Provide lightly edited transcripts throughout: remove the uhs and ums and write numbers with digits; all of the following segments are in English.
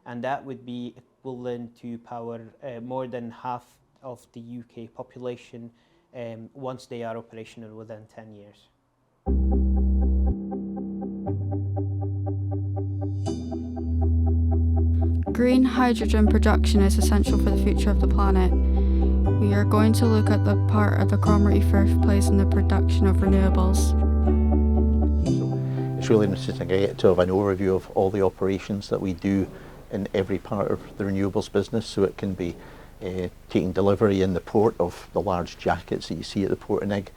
and that would be equivalent to power more than half of the UK population once they are operational within 10 years. Green hydrogen production is essential for the future of the planet. We are going to look at the part that the Cromarty Firth plays in the production of renewables. So it's really interesting to get to have an overview of all the operations that we do in every part of the renewables business, so it can be taking delivery in the port of the large jackets that you see at the port in Ig,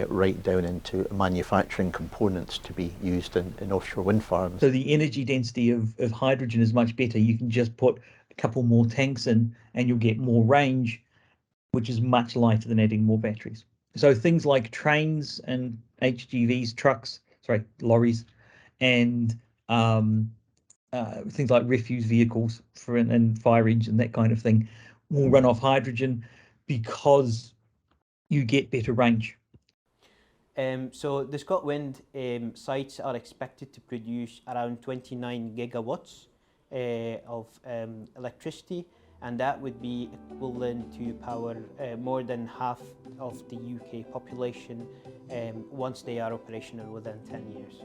right down into manufacturing components to be used in offshore wind farms. So the energy density of hydrogen is much better. You can just put a couple more tanks in and you'll get more range, which is much lighter than adding more batteries. So things like trains and HGVs, lorries, and things like refuse vehicles and fire engine, that kind of thing, will run off hydrogen because you get better range. So the ScotWind sites are expected to produce around 29 gigawatts of electricity, and that would be equivalent to power more than half of the UK population once they are operational within 10 years.